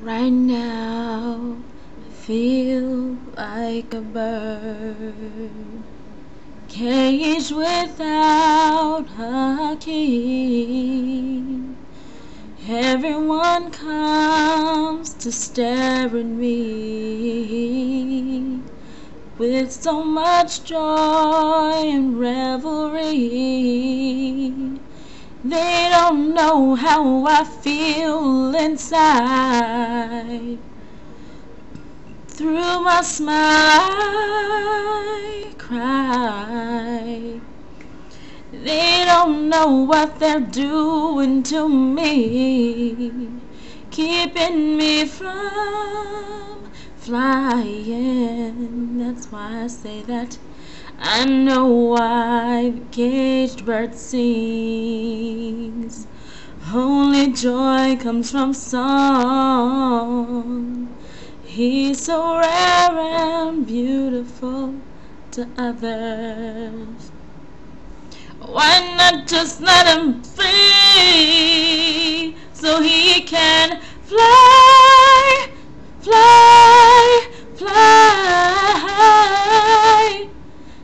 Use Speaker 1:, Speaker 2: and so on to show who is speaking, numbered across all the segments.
Speaker 1: Right now, I feel like a bird, caged without a key. Everyone comes to stare at me with so much joy and revelry. They don't know how I feel inside. Through my smile I cry. They don't know what they're doing to me, keeping me from flying. That's why I say that I know why the caged bird sings. Only joy comes from song. He's so rare and beautiful to others. Why not just let him free so he can fly, fly, fly,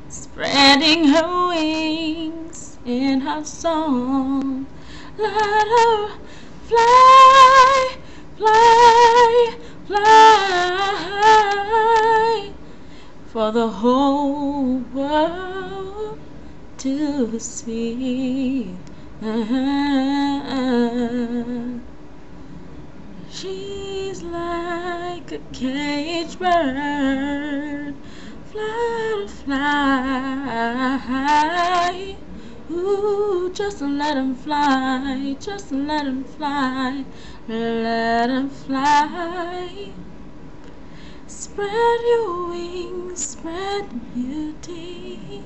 Speaker 1: spreading her wings in her song. Let her fly, fly, fly, for the whole world to see. She's like a caged bird, fly to fly. Ooh, just let him fly, just let him fly, let him fly. Spread your wings, spread beauty.